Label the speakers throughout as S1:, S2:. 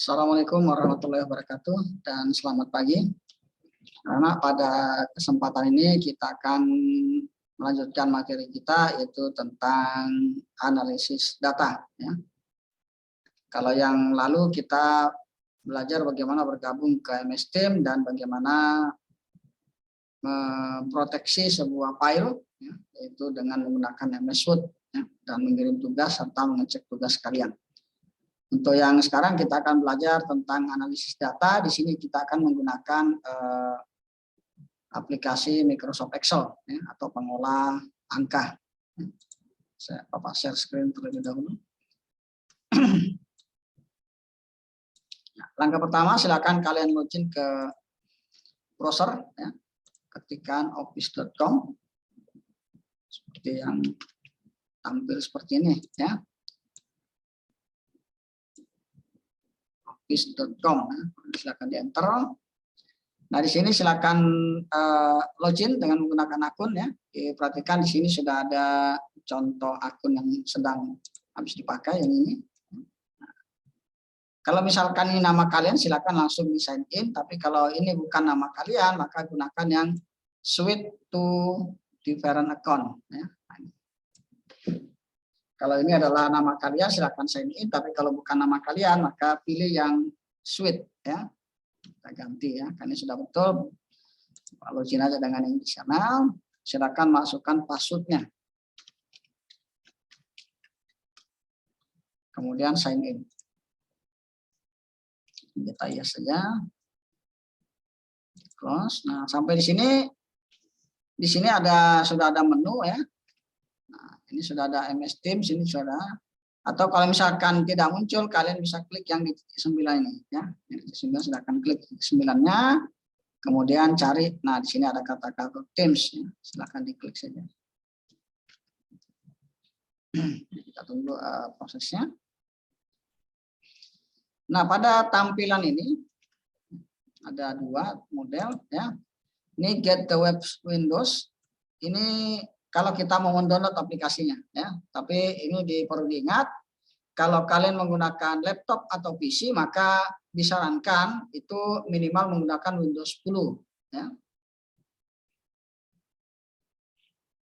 S1: Assalamualaikum warahmatullahi wabarakatuh dan selamat pagi. Karena pada kesempatan ini kita akan melanjutkan materi kita yaitu tentang analisis data. Ya. Kalau yang lalu kita belajar bagaimana bergabung ke MS Team dan bagaimana memproteksi sebuah file, ya, yaitu dengan menggunakan MS Word ya, dan mengirim tugas serta mengecek tugas kalian. Untuk yang sekarang kita akan belajar tentang analisis data. Di sini kita akan menggunakan aplikasi Microsoft Excel ya, atau pengolah angka. Saya share screen terlebih dahulu. Langkah pertama, silakan kalian login ke browser, ya. Ketikkan office.com seperti yang tampil seperti ini, ya. Office.com, silakan di enter. Nah, di sini silakan login dengan menggunakan akun ya. Perhatikan di sini sudah ada contoh akun yang sedang habis dipakai yang ini. Kalau misalkan ini nama kalian silakan langsung di sign in, tapi kalau ini bukan nama kalian maka gunakan yang switch to different account ya. Kalau ini adalah nama kalian silakan sign in, tapi kalau bukan nama kalian maka pilih yang switch ya. Kita ganti ya, karena sudah betul. Login aja dengan yang di sana. Silakan masukkan passwordnya. Kemudian sign in. Kita yes saja. Close. Nah, sampai di sini sudah ada menu ya. Nah, ini sudah ada MS Teams, ini sudah. Atau kalau misalkan tidak muncul, kalian bisa klik yang di 9 ini ya. Yang di 9 silakan klik 9-nya. Kemudian cari, nah di sini ada kata-kata Teams ya. Silakan diklik saja. Kita tunggu prosesnya. Nah, pada tampilan ini ada dua model ya. Ini get the web Windows. Ini kalau kita mau mendownload aplikasinya ya. Tapi ini perlu diingat, kalau kalian menggunakan laptop atau PC maka disarankan itu minimal menggunakan Windows 10 ya.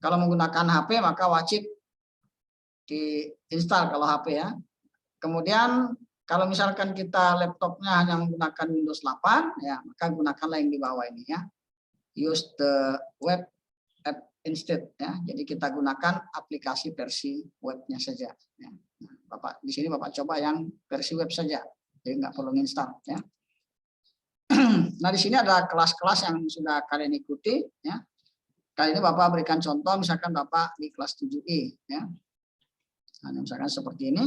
S1: Kalau menggunakan HP maka wajib diinstal kalau HP ya. Kemudian kalau misalkan kita laptopnya hanya menggunakan Windows 8, ya maka gunakanlah yang di bawah ini ya. Use the web app instead ya. Jadi kita gunakan aplikasi versi webnya saja. Ya. Nah, Bapak di sini Bapak coba yang versi web saja, jadi nggak perlu install ya. Nah di sini ada kelas-kelas yang sudah kalian ikuti ya. Kali ini Bapak berikan contoh, misalkan Bapak di kelas 7I ya. Nah, misalkan seperti ini.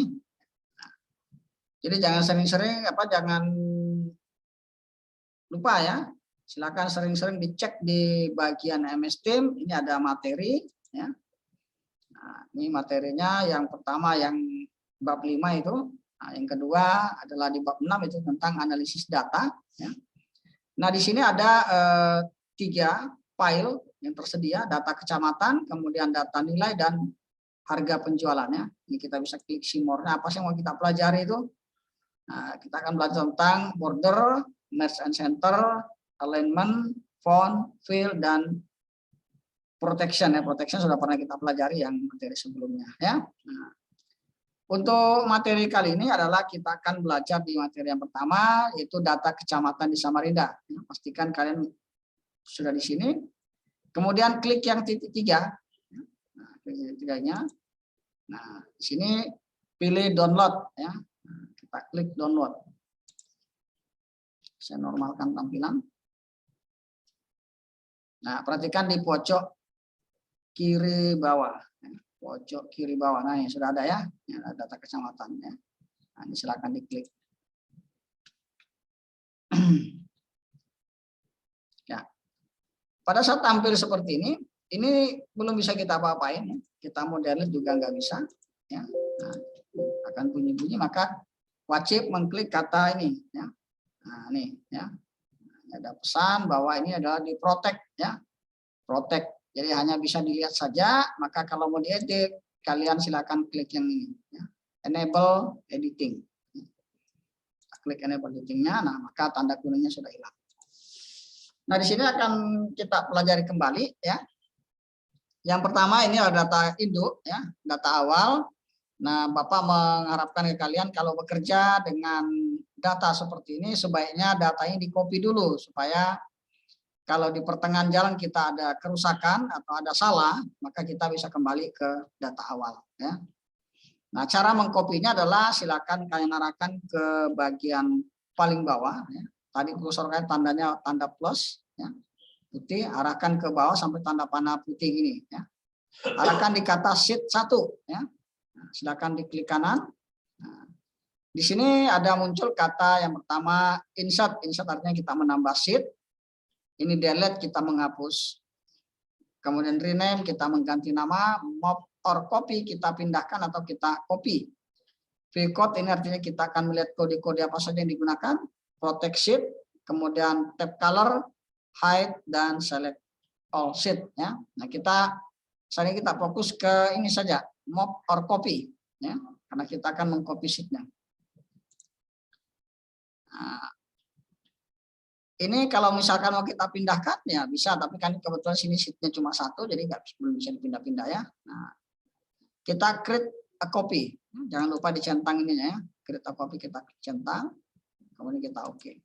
S1: Jadi jangan sering-sering jangan lupa ya. Silakan sering-sering dicek di bagian MS Team. Ini ada materi ya. Nah, ini materinya yang pertama yang bab 5 itu. Nah, yang kedua adalah di bab 6 itu tentang analisis data ya. Nah, di sini ada 3 file yang tersedia, data kecamatan, kemudian data nilai dan harga penjualannya. Ini kita bisa klik see more-nya. Apa sih yang mau kita pelajari itu? Nah, kita akan belajar tentang border, merge and center, alignment, font, fill, dan protection. Ya, protection sudah pernah kita pelajari yang materi sebelumnya. Ya. Nah, untuk materi kali ini adalah kita akan belajar di materi yang pertama, yaitu data kecamatan di Samarinda. Ya, pastikan kalian sudah di sini. Kemudian klik yang titik 3. Nah, klik titik 3-nya. Nah, di sini pilih download. Ya. Kita klik download. Saya normalkan tampilan. Nah, perhatikan di pojok kiri bawah. Pojok kiri bawah. Nah, ini sudah ada ya. Ini ada data kecamatan ya. Nah, ini silakan diklik. Ya. Pada saat tampil seperti ini belum bisa kita apa-apain. Ya. Kita mau delete juga nggak bisa. Ya. Nah, akan bunyi-bunyi maka wajib mengklik kata ini ya. Nah, ini ya. Ada pesan bahwa ini adalah di protect ya. Protect. Jadi hanya bisa dilihat saja, maka kalau mau diedit kalian silakan klik yang ini ya. Enable editing. klik enable editingnya, nah maka tanda kuningnya sudah hilang. Nah di sini akan kita pelajari kembali ya. Yang pertama ini adalah data induk ya, data awal. Nah Bapak mengharapkan ke kalian kalau bekerja dengan data seperti ini sebaiknya datanya di copy dulu supaya kalau di pertengahan jalan kita ada kerusakan atau ada salah, maka kita bisa kembali ke data awal ya. Nah, cara mengkopinya adalah silakan kalian arahkan ke bagian paling bawah ya. Tadi kursornya tandanya tanda plus ya. Putih, arahkan ke bawah sampai tanda panah putih gini ya. Arahkan di kata sheet 1 ya. Nah, silakan diklik kanan. Nah, di sini ada muncul kata yang pertama insert. Insert artinya kita menambah sheet. Ini delete kita menghapus. Kemudian rename kita mengganti nama, move or copy kita pindahkan atau kita copy. View code ini artinya kita akan melihat kode-kode apa saja yang digunakan. Protect sheet, kemudian tab color, hide dan select all sheet ya. Nah, saat ini kita fokus ke ini saja, move or copy ya. Karena kita akan mengcopy sheetnya. Nah, ini kalau misalkan mau kita pindahkan ya bisa, tapi kan kebetulan sini sheetnya cuma satu, jadi belum bisa dipindah-pindah ya. Nah, kita create a copy, jangan lupa dicentang ininya ya. Create a copy kita centang, kemudian kita oke.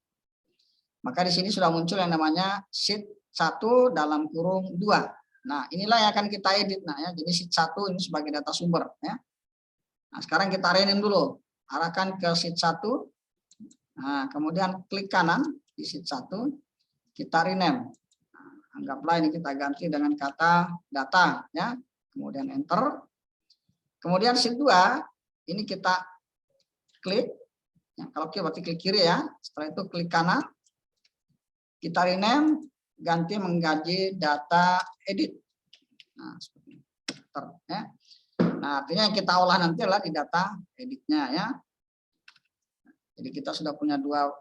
S1: Maka di sini sudah muncul yang namanya sheet 1 dalam kurung 2. Nah inilah yang akan kita edit. Nah ya, jadi sheet 1 ini sebagai data sumber ya. Nah sekarang kita rename dulu, arahkan ke sheet 1. Nah kemudian klik kanan di sheet 1, kita rename. Nah, anggaplah ini kita ganti dengan kata data ya. Kemudian enter. Kemudian sheet 2 ini kita klik. Ya, kalau klik berarti klik kiri ya. Setelah itu klik kanan. Kita rename, ganti mengganti data edit. Nah, seperti ini. Ya. Nah, artinya yang kita olah nanti adalah di data editnya ya. Jadi kita sudah punya 2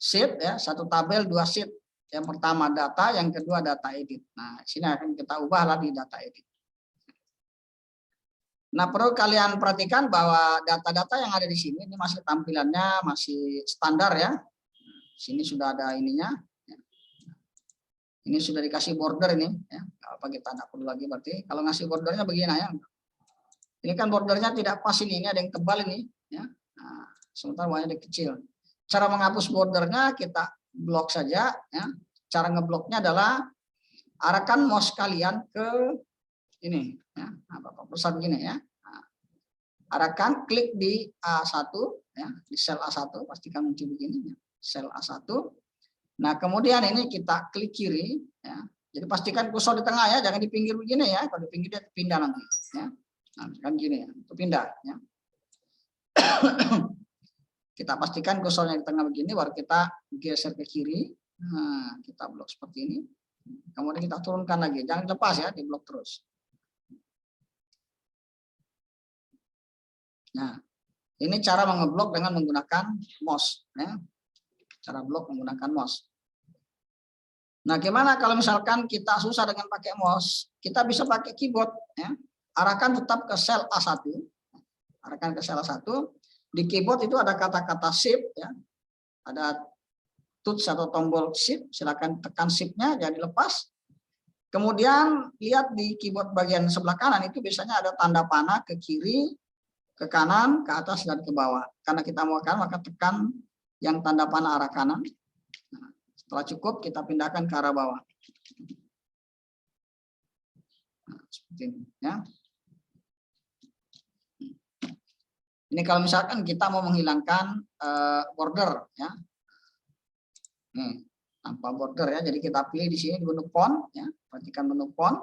S1: sheet ya, 1 tabel 2 sheet. Yang pertama data, yang kedua data edit. Nah, sini akan kita ubahlah di data edit. Nah, perlu kalian perhatikan bahwa data-data yang ada di sini ini masih tampilannya masih standar ya. Sini sudah ada ininya. Ini sudah dikasih border ini ya. Apa kita tidak perlu lagi berarti. Kalau ngasih bordernya begini ya. Ini kan bordernya tidak pas ini ada yang tebal ini ya. Nah, sementara warnanya kecil. Cara menghapus bordernya kita blok saja ya. Cara ngebloknya adalah arahkan mouse kalian ke ini ya. Nah, Bapak pesan begini ya. Nah, arahkan klik di A1 ya, di sel A1 pastikan muncul begini ya. Sel A1. Nah, kemudian ini kita klik kiri ya. Jadi pastikan kursor di tengah ya, jangan di pinggir begini ya. Kalau di pinggir dia pindah nanti ya. Nah, kan gini ya, itu pindah ya. Kita pastikan kursornya di tengah begini baru kita geser ke kiri. Nah, kita blok seperti ini. Kemudian kita turunkan lagi, jangan lepas ya, di blok terus. Nah, ini cara mengeblok dengan menggunakan mouse ya. Cara blok menggunakan mouse. Nah, gimana kalau misalkan kita susah dengan pakai mouse? Kita bisa pakai keyboard ya. Arahkan tetap ke sel A1. Arahkan ke sel A1. Di keyboard itu ada kata-kata shift ya. Ada touch atau tombol shift, silakan tekan shift-nya jangan dilepas. Kemudian lihat di keyboard bagian sebelah kanan itu biasanya ada tanda panah ke kiri, ke kanan, ke atas dan ke bawah. Karena kita mau kan maka tekan yang tanda panah arah kanan. Setelah cukup kita pindahkan ke arah bawah. Nah, seperti ini ya. Ini kalau misalkan kita mau menghilangkan border ya. Nih, tanpa border ya. Jadi kita pilih di sini di menu font ya. Perhatikan menu font.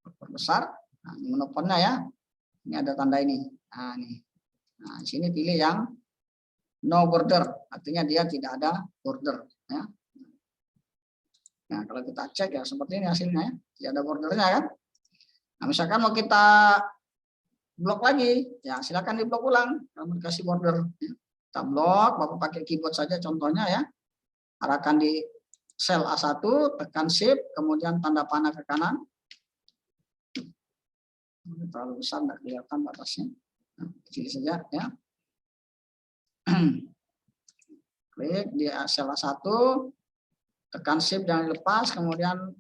S1: Perbesar. Nah, ini menu fontnya ya. Ini ada tanda ini. Nah, ini. Nah, di sini pilih yang no border, artinya dia tidak ada border ya. Nah, kalau kita cek ya seperti ini hasilnya ya. Tidak ada bordernya kan. Nah, misalkan mau kita blok lagi, ya silakan diblok ulang kalau dikasih border ya. Kita blok, Bapak pakai keyboard saja contohnya ya. Arahkan di sel A1, tekan shift, kemudian tanda panah ke kanan. Terlalu besar, tidak kelihatan batasnya. Nah, kecil saja ya. Klik di sel A1, tekan shift jangan lepas, kemudian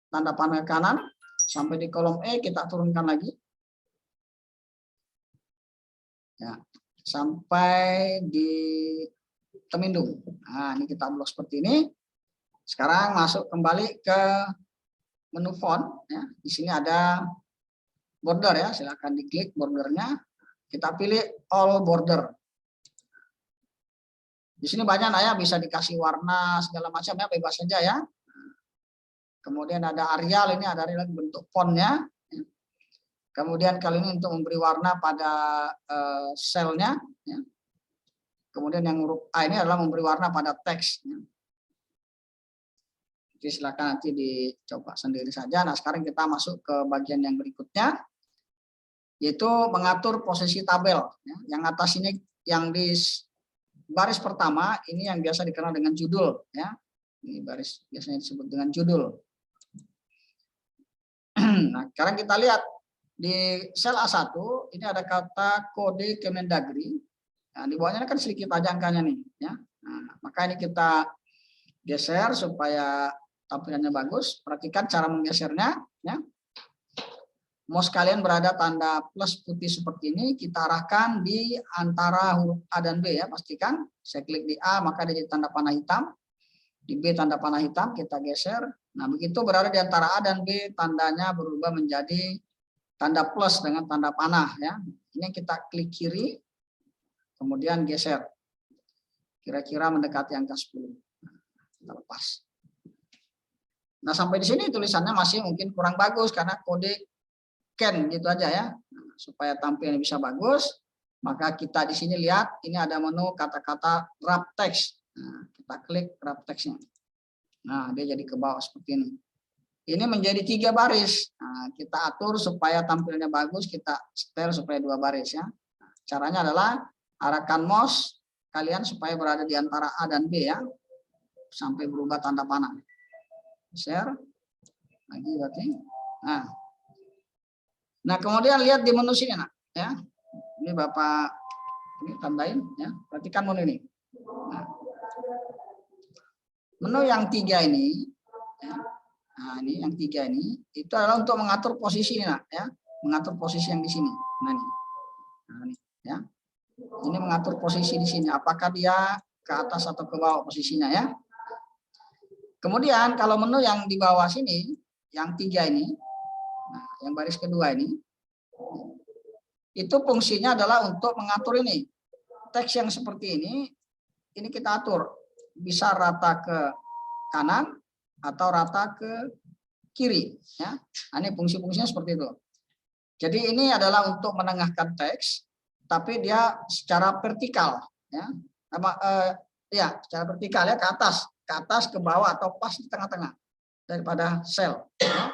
S1: tanda panah kanan sampai di kolom E kita turunkan lagi. Ya, sampai di temindung. Nah, ini kita blok seperti ini. Sekarang masuk kembali ke menu font. Ya, di sini ada border ya, silakan diklik bordernya. Kita pilih all border. Di sini banyak ya, bisa dikasih warna segala macam ya, bebas saja ya. Kemudian ada Arial, ini ada Arial bentuk fontnya. Kemudian kali ini untuk memberi warna pada selnya. Ya. Kemudian yang huruf A ini adalah memberi warna pada teks. Ya. Jadi silakan nanti dicoba sendiri saja. Nah sekarang kita masuk ke bagian yang berikutnya, yaitu mengatur posisi tabel. Ya. Yang atas ini yang di baris pertama ini yang biasa dikenal dengan judul. Ya. Ini baris biasanya disebut dengan judul. Nah sekarang kita lihat. Di sel A1 ini ada kata kode Kemendagri. Nah, di bawahnya kan sedikit aja angkanya nih, ya. Nah, maka ini kita geser supaya tampilannya bagus. Perhatikan cara menggesernya, ya. Mouse kalian berada tanda plus putih seperti ini, kita arahkan di antara huruf A dan B ya, pastikan. Saya klik di A maka dia jadi tanda panah hitam. Di B tanda panah hitam, kita geser. Nah, begitu berada di antara A dan B, tandanya berubah menjadi tanda plus dengan tanda panah ya. Ini kita klik kiri, kemudian geser. Kira-kira mendekati angka 10. Kita lepas. Nah, sampai di sini tulisannya masih mungkin kurang bagus karena kode Ken gitu aja ya. Nah, supaya tampilnya bisa bagus, maka kita di sini lihat ini ada menu kata-kata wrap text. Nah, kita klik wrap text-nya. Nah, dia jadi ke bawah seperti ini. Ini menjadi 3 baris. Nah, kita atur supaya tampilnya bagus, kita setel supaya 2 baris ya. Caranya adalah arahkan mouse kalian supaya berada di antara A dan B ya. Sampai berubah tanda panah. Share. Lagi berarti. Nah, kemudian lihat di menu sini nak ya. Ini Bapak ini tandain ya. Perhatikan menu ini. Nah, menu yang 3 ini ya. Nah, ini yang 3 ini itu adalah untuk mengatur posisi nah, ya, mengatur posisi yang di sini. Nah, ini ya. Ini mengatur posisi di sini. Apakah dia ke atas atau ke bawah posisinya ya? Kemudian kalau menu yang di bawah sini, yang 3 ini, nah, yang baris kedua ini, itu fungsinya adalah untuk mengatur ini. Teks yang seperti ini kita atur bisa rata ke kanan atau rata ke kiri ya. Nah, ini fungsi-fungsinya seperti itu. Jadi ini adalah untuk menengahkan teks tapi dia secara vertikal ya. Secara vertikal ya, ke atas ke bawah atau pas di tengah-tengah daripada sel ya.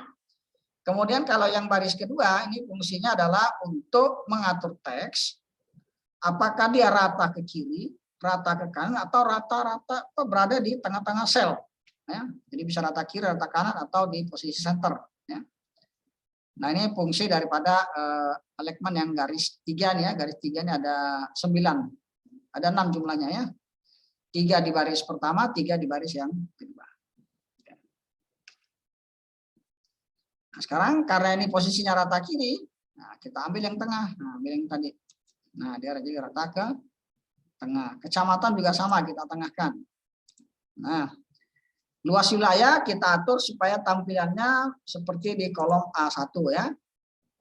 S1: Kemudian kalau yang baris kedua ini fungsinya adalah untuk mengatur teks apakah dia rata ke kiri, rata ke kanan atau rata-rata berada di tengah-tengah sel. Ya, jadi bisa rata kiri, rata kanan atau di posisi center. Ya. Nah ini fungsi daripada Lekman yang garis 3 nih ya, garis 3 ini ada 9, ada 6 jumlahnya ya. 3 di baris pertama, 3 di baris yang kedua. Nah, sekarang karena ini posisinya rata kiri, nah kita ambil yang tengah, nah, ambil yang tadi. Nah dia jadi rata ke tengah. Kecamatan juga sama kita tengahkan. Nah. Luas wilayah kita atur supaya tampilannya seperti di kolom A1 ya.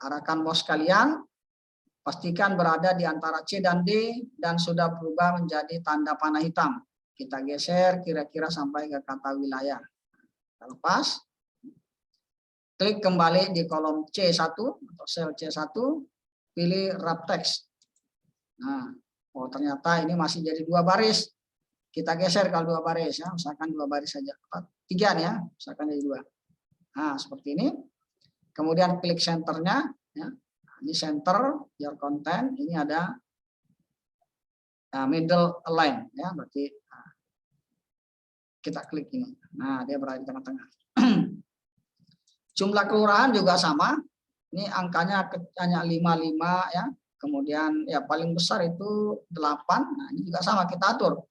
S1: Arahkan mouse kalian, pastikan berada di antara C dan D dan sudah berubah menjadi tanda panah hitam. Kita geser kira-kira sampai ke kata wilayah. Kita lepas. Klik kembali di kolom C1 atau sel C1, pilih wrap text. Nah, oh ternyata ini masih jadi 2 baris. Kita geser kalau 2 baris ya, misalkan 2 baris saja, 3 nih ya, misalkan jadi 2. Nah seperti ini. Kemudian klik centernya, ya. Ini center your content, ini ada middle align ya, berarti kita klik ini. Nah dia berada di tengah-tengah. Jumlah kelurahan juga sama. Ini angkanya hanya 55 ya, kemudian ya paling besar itu 8. Nah, ini juga sama kita atur.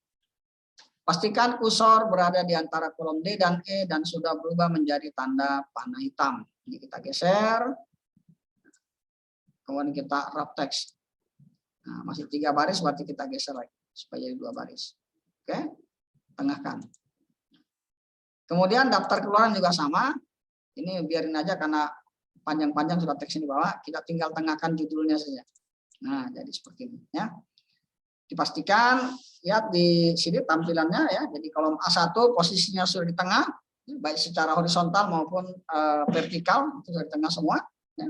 S1: Pastikan kursor berada di antara kolom D dan E dan sudah berubah menjadi tanda panah hitam. Ini kita geser. Kemudian kita wrap text. Nah, masih 3 baris, berarti kita geser lagi supaya jadi 2 baris. Oke, tengahkan. Kemudian daftar keluaran juga sama. Ini biarin aja karena panjang-panjang sudah teksnya di bawah. Kita tinggal tengahkan judulnya saja. Nah, jadi seperti ini ya. Dipastikan lihat di sini tampilannya ya. Jadi kolom A1 posisinya sudah di tengah, baik secara horizontal maupun vertikal, itu sudah di tengah semua. Ya.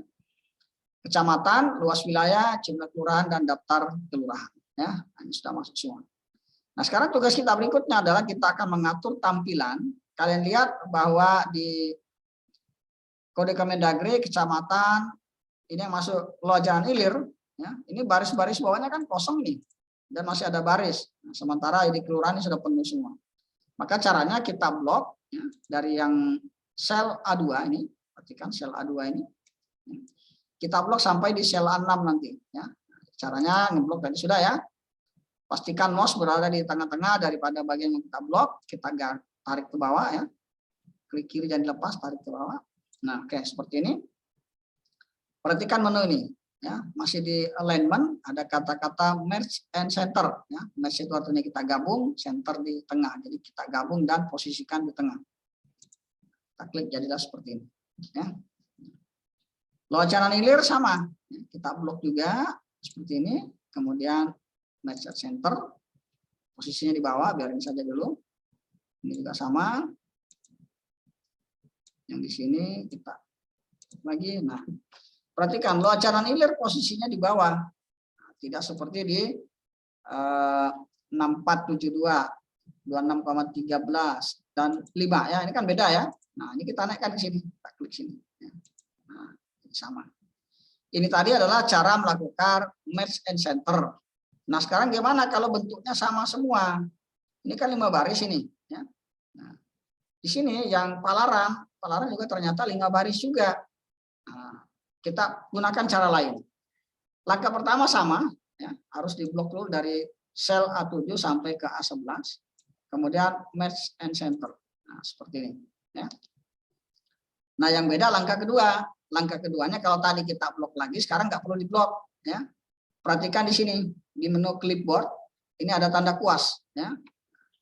S1: Kecamatan, luas wilayah, jumlah kelurahan dan daftar kelurahan. Ya, ini sudah masuk semua. Nah, sekarang tugas kita berikutnya adalah kita akan mengatur tampilan. Kalian lihat bahwa di kode Kemendagri kecamatan ini yang masuk Luar Jalan Ilir, ya, ini baris-baris bawahnya kan kosong nih. Dan masih ada baris. Nah, sementara di kelurahan ini sudah penuh semua. Maka caranya kita blok ya, dari yang sel A2 ini, perhatikan sel A2 ini. Kita blok sampai di sel A6 nanti ya. Caranya ngeblok tadi sudah ya. Pastikan mouse berada di tengah-tengah daripada bagian yang kita blok, kita tarik ke bawah ya. Klik kiri jangan dilepas, tarik ke bawah. Nah, oke, seperti ini. Perhatikan menu ini. Ya, masih di alignment ada kata-kata merge and center ya. Merge itu artinya kita gabung, center di tengah. Jadi kita gabung dan posisikan di tengah. Kita klik jadilah seperti ini ya. Luar Jalan Ilir sama. Kita blok juga seperti ini. Kemudian merge and center. Posisinya di bawah, biarin saja dulu. Ini juga sama. Yang di sini kita lagi. Nah, perhatikan Luar Jalan Ilir posisinya di bawah, tidak seperti di 6472, 26,13 dan 5 ya. Ini kan beda ya. Nah, ini kita naikkan ke sini, kita klik sini. Nah, ini sama. Ini tadi adalah cara melakukan merge and center. Nah, sekarang gimana kalau bentuknya sama semua? Ini kan 5 baris ini. Ya. Nah, di sini yang palaran juga ternyata 5 baris juga. Nah, kita gunakan cara lain. Langkah pertama sama, ya, harus diblok dulu dari sel A7 sampai ke A11. Kemudian merge and center. Nah, seperti ini. Ya. Nah, yang beda langkah kedua. Langkah keduanya kalau tadi kita blok lagi, sekarang nggak perlu diblok. Ya. Perhatikan di sini, di menu clipboard, ini ada tanda kuas. Ya.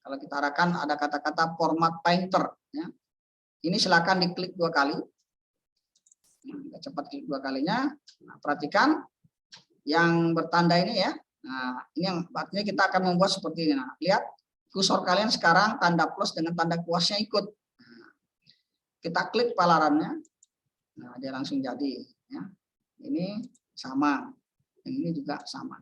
S1: Kalau kita arahkan ada kata-kata format painter. Ya. Ini silakan diklik 2 kali. Nah, cepat klik 2 kalinya. Nah, perhatikan yang bertanda ini ya. Nah, ini yang artinya kita akan membuat seperti ini. Nah, lihat kursor kalian sekarang tanda plus dengan tanda kuasnya ikut. Nah, kita klik palarannya. Nah, dia langsung jadi. Ya. Ini sama. Yang ini juga sama.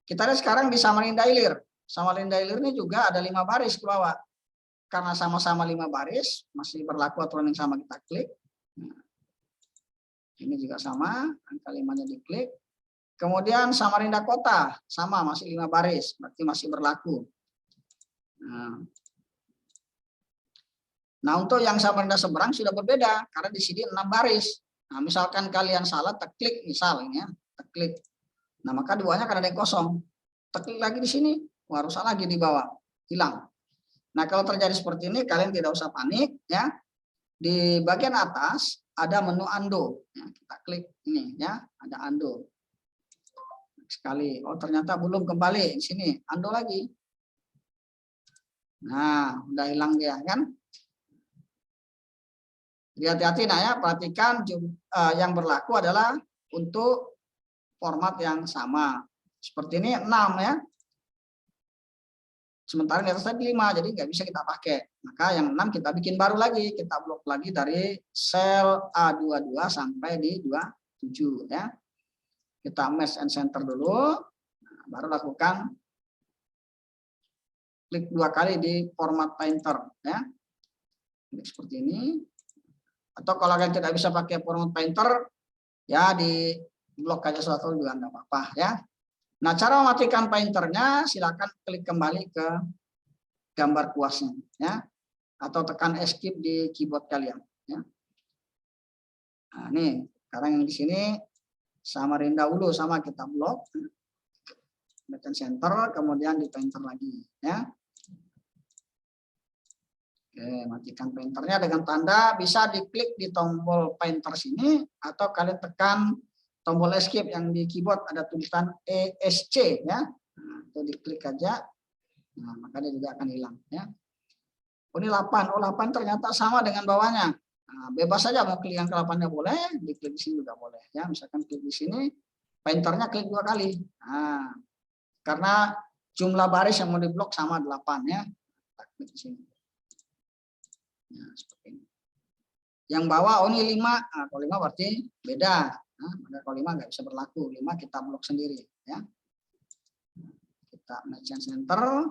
S1: Kita lihat sekarang di Samarinda Ilir. Samarinda Ilir ini juga ada 5 baris ke bawah. Karena sama-sama 5 baris, masih berlaku aturan yang sama, kita klik. Nah, ini juga sama, angka 5-nya diklik. Kemudian Samarinda Kota, sama, masih 5 baris, berarti masih berlaku. Nah, untuk yang Samarinda Seberang sudah berbeda, karena di sini 6 baris. Nah, misalkan kalian salah, teklik misalnya, teklik. Nah, maka di bawahnya akan ada yang kosong. Teklik lagi di sini, harus salah lagi di bawah, hilang. Nah, kalau terjadi seperti ini, kalian tidak usah panik, ya. Di bagian atas ada menu undo. Ya, kita klik ini ya, ada undo. Sekali. Oh, ternyata belum kembali. Di sini undo lagi. Nah, udah hilang dia kan? Hati-hati nah ya, perhatikan yang berlaku adalah untuk format yang sama. Seperti ini 6 ya. Sementara di atas tadi 5, jadi nggak bisa kita pakai. Maka yang 6 kita bikin baru lagi, kita blok lagi dari sel A22 sampai di 27 ya. Kita merge and center dulu, nah, baru lakukan klik 2 kali di format painter ya. Klik seperti ini. Atau kalau kalian tidak bisa pakai format painter, ya di blok aja suatu juga nggak apa-apa ya. Nah, cara mematikan painternya silakan klik kembali ke gambar kuasnya ya, atau tekan escape di keyboard kalian ya. Nah, nih sekarang yang di sini Samarinda Hulu sama kita blok. Tekan center, kemudian di painter lagi, ya. Oke, matikan painternya dengan tanda bisa diklik di tombol painter sini atau kalian tekan tombol escape yang di keyboard ada tulisan ESC, ya. Nah, itu diklik aja. Nah, maka dia juga akan hilang, ya. Oh, ini 8. Oh, 8 ternyata sama dengan bawahnya. Nah, bebas saja mau klik yang ke 8-nya boleh, diklik di sini juga boleh, ya. Misalkan klik di sini, painternya klik 2 kali. Nah, karena jumlah baris yang mau diblok sama 8, ya. Klik di sini. Nah, seperti ini. Yang bawah oh ini 5. Nah, kalau 5 berarti beda. Nah, kalau 5 nggak bisa berlaku. 5 kita blok sendiri, ya. Kita match center,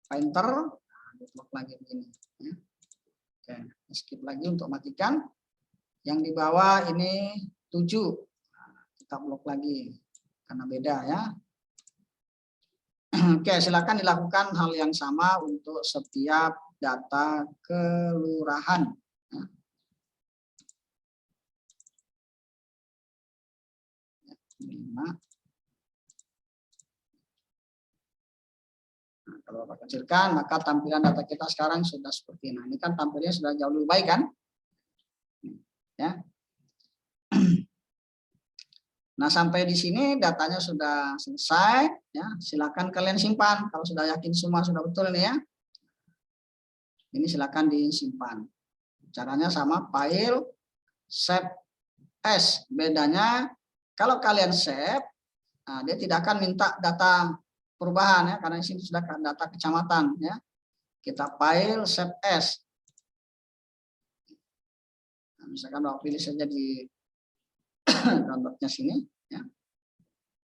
S1: painter, nah, blok lagi begini, ya. Oke, skip lagi untuk matikan. Yang di bawah ini 7. Nah, kita blok lagi karena beda, ya. Oke, silakan dilakukan hal yang sama untuk setiap data kelurahan. 5. Nah, kalau Bapak kecilkan, maka tampilan data kita sekarang sudah seperti ini. Nah, ini kan tampilnya sudah jauh lebih baik, kan? Ya. Nah, sampai di sini datanya sudah selesai, ya. Silakan kalian simpan kalau sudah yakin semua sudah betul ini, ya. Ini silakan disimpan. Caranya sama, file, save as. Bedanya kalau kalian save, nah, dia tidak akan minta data perubahan, ya, karena di sini sudah data kecamatan, ya. Kita file, save as. Nah, misalkan Bapak pilih saja di downloadnya sini, ya.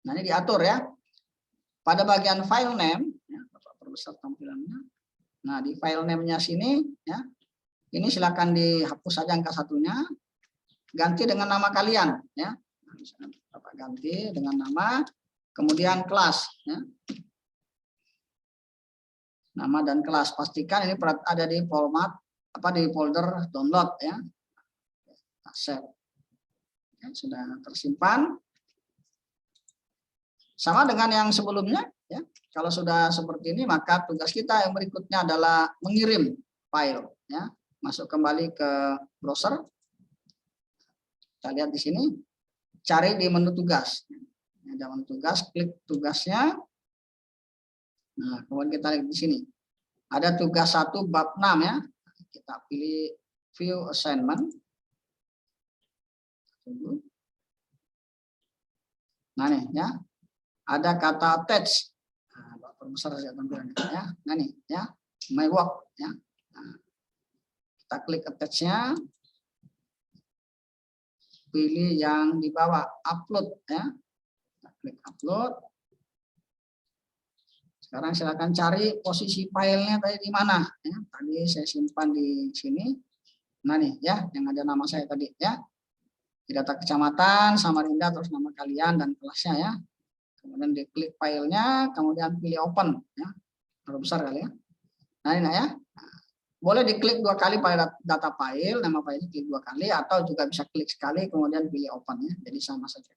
S1: Nah, ini diatur, ya. Pada bagian file name, ya, Bapak perbesar tampilannya. Nah, di file name-nya sini, ya, ini silakan dihapus saja angka 1-nya, ganti dengan nama kalian, ya. Nah, misalkan Bapak ganti dengan nama, kemudian kelas, ya. Nama dan kelas, pastikan ini ada di format di folder download, ya. Save. Ya, sudah tersimpan. Sama dengan yang sebelumnya, ya. Kalau sudah seperti ini, maka tugas kita yang berikutnya adalah mengirim file, ya. Masuk kembali ke browser. Kita lihat di sini, cari di menu tugas. Ada menu tugas, klik tugasnya. Nah, kemudian kita lihat di sini. Ada tugas 1 bab 6, ya. Kita pilih view assignment. Nah, nih, ya. Ada kata attach. Nah, perbesar saja tampilannya, ya. Nah, nih, ya. My work, ya. Nah, kita klik attach-nya. Pilih yang di bawah upload, ya. Kita klik upload. Sekarang silakan cari posisi filenya tadi di mana, ya. Tadi saya simpan di sini. Nah, nih, ya, yang ada nama saya tadi, ya. Di data kecamatan, Samarinda, terus nama kalian dan kelasnya, ya. Kemudian diklik filenya, kemudian pilih open, ya. Terlalu besar kali, ya. Nah, ini, ya. Boleh diklik 2 kali pada data file, nama filenya klik 2 kali, atau juga bisa klik sekali, kemudian pilih open, ya. Jadi sama saja.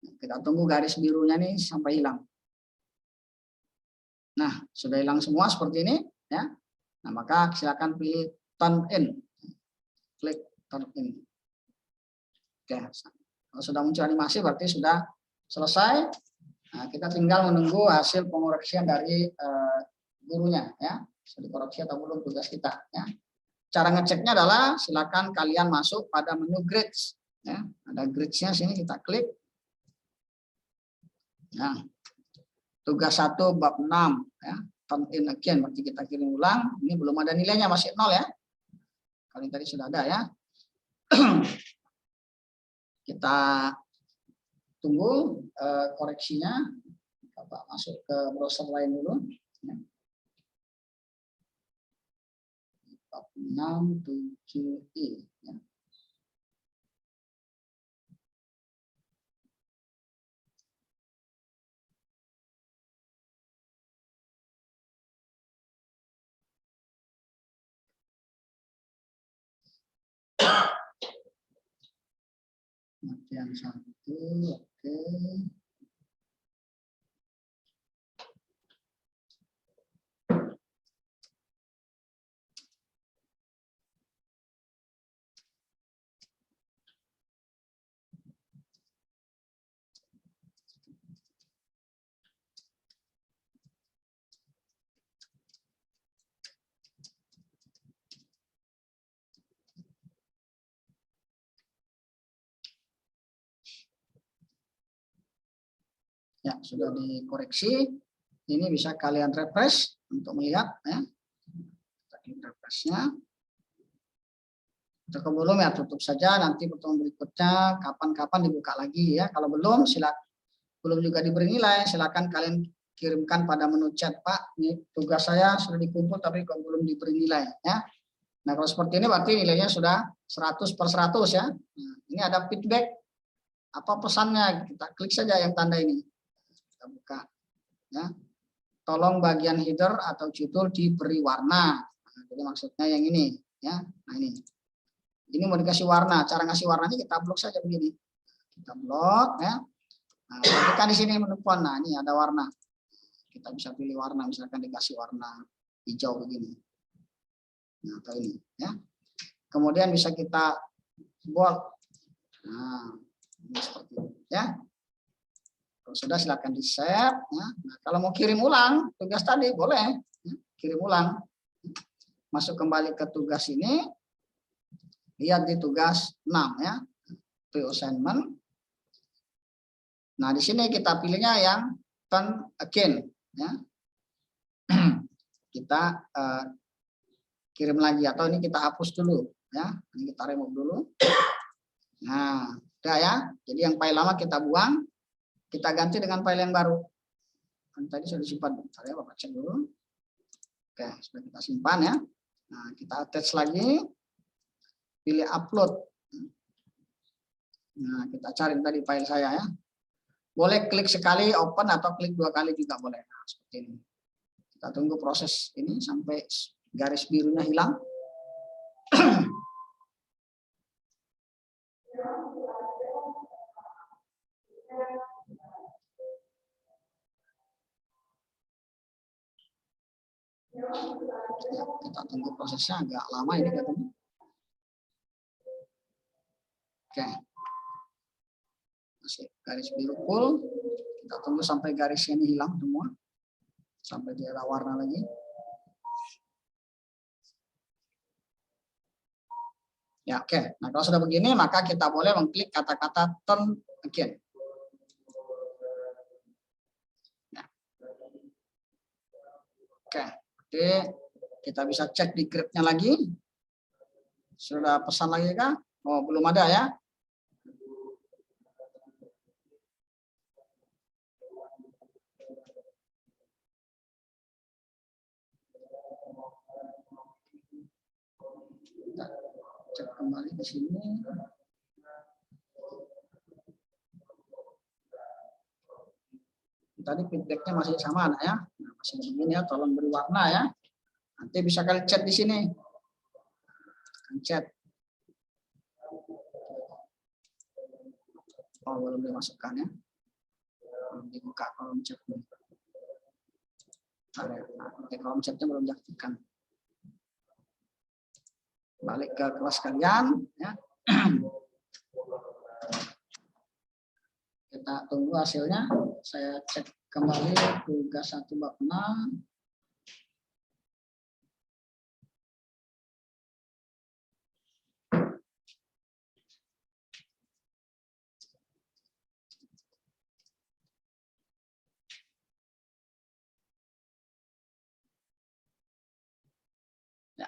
S1: Kita tunggu garis birunya nih sampai hilang. Nah, sudah hilang semua seperti ini, ya. Nah, maka silakan pilih turn in. Klik turn in. Oke, kalau sudah muncul animasi berarti sudah selesai. Nah, kita tinggal menunggu hasil pengoreksian dari gurunya, ya. Bisa dikoreksi atau belum tugas kita, ya. Cara ngeceknya adalah silakan kalian masuk pada menu grades, ya. Ada grades-nya sini, kita klik. Nah, tugas 1 bab 6, ya. Turn in again, berarti kita kirim ulang. Ini belum ada nilainya, masih 0, ya. Kali tadi sudah ada, ya. Kita tunggu koreksinya. Bapak masuk ke browser lain dulu. 67i. Ya. Yang satu, oke. Ya, sudah dikoreksi. Ini bisa kalian refresh untuk melihat ya. Kita klik refreshnya. Untuk belum ya tutup saja, nanti pertemuan berikutnya kapan-kapan dibuka lagi ya. Kalau belum silakan, belum juga diberi nilai, silakan kalian kirimkan pada menu chat, Pak. Ini tugas saya sudah dikumpul tapi kok belum diberi nilai ya. Nah, kalau seperti ini berarti nilainya sudah 100/100 ya. Nah, ini ada feedback. Apa pesannya? Kita klik saja yang tanda ini. Kita buka ya. Tolong bagian header atau judul diberi warna. Nah, jadi maksudnya yang ini ya. Nah, ini mau dikasih warna. Cara ngasih warnanya kita blok saja begini. Kita blok ya. Nah, perhatikan di sini menu font. Nah, ini ada warna. Kita bisa pilih warna, misalkan dikasih warna hijau begini. Nah, atau ini ya. Kemudian bisa kita bold. Nah, ini seperti ini ya. Kalau sudah silakan di-save ya. Nah, kalau mau kirim ulang tugas tadi boleh ya. Kirim ulang. Masuk kembali ke tugas ini. Lihat di tugas 6 ya. Pre-assignment. Nah, di sini kita pilihnya yang turn again ya. Kita kirim lagi atau ini kita hapus dulu ya. Ini kita remove dulu. Nah, udah ya. Jadi yang file lama kita buang, kita ganti dengan file yang baru. Kan tadi sudah disimpan. Bentar ya, Bapak cek dulu. Oke, sudah kita simpan ya. Nah, kita attach lagi. Pilih upload. Nah, kita cari tadi file saya ya. Boleh klik sekali open atau klik 2 kali juga boleh. Nah, seperti ini. Kita tunggu proses ini sampai garis birunya hilang. Ya, kita tunggu prosesnya agak lama ini katanya. Oke. Masih garis biru full. Kita tunggu sampai garisnya ini hilang semua. Sampai dia ada warna lagi. Ya, oke. Nah, kalau sudah begini, maka kita boleh mengklik kata-kata turn again. Ya. Oke, kita bisa cek di grade-nya lagi. Sudah pesan lagi kah? Oh, belum ada ya. Kita cek kembali di sini. Tadi feedbacknya masih sama anak ya. Nah, masih begini ya, tolong beri warna ya. Nanti bisa kalian chat di sini. Chat. Oh, belum dimasukkan ya. Belum dibuka kolom chat. Nah, kolom chatnya belum diaktifkan. Balik ke kelas kalian ya. Kita tunggu hasilnya. Saya cek kembali tugas 1 bab 6. Ya.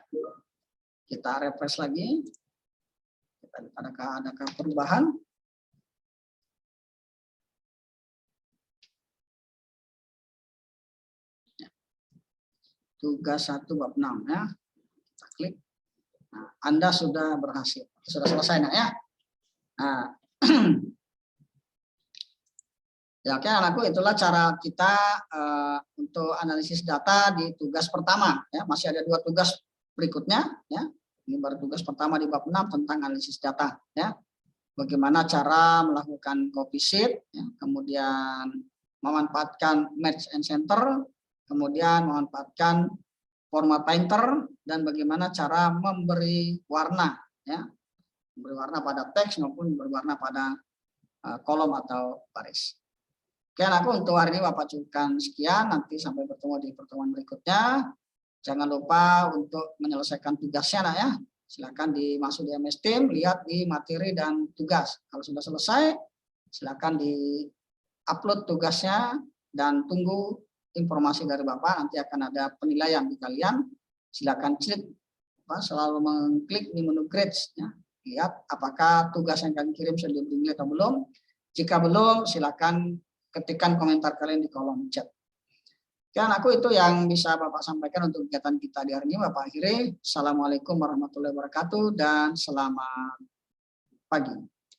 S1: Kita refresh lagi. Kita adakah perubahan? Tugas 1 bab 6 ya. Kita klik. Nah, Anda sudah berhasil. Sudah selesai nak ya. Nah. Ya, oke anakku, itulah cara kita untuk analisis data di tugas pertama ya. Masih ada 2 tugas berikutnya ya. Ini baru tugas pertama di bab 6 tentang analisis data ya. bagaimana cara melakukan copy sheet, ya, kemudian memanfaatkan match and center, kemudian memanfaatkan format painter, dan bagaimana cara memberi warna, ya, memberi warna pada teks maupun berwarna pada kolom atau baris. Oke, aku untuk hari ini Bapak cukupkan sekian. Nanti sampai bertemu di pertemuan berikutnya. Jangan lupa untuk menyelesaikan tugasnya, nak ya. Silakan dimasuk di MS Team, lihat di materi dan tugas. Kalau sudah selesai, silakan di-upload tugasnya dan tunggu informasi dari Bapak. Nanti akan ada penilaian di kalian. Silakan klik, selalu mengklik di menu grades, ya. Lihat apakah tugas yang kalian kirim sudah dinilai atau belum. Jika belum, silakan ketikkan komentar kalian di kolom chat. Dan aku itu yang bisa Bapak sampaikan untuk kegiatan kita di hari ini. Bapak akhiri. Assalamualaikum warahmatullahi wabarakatuh dan selamat pagi.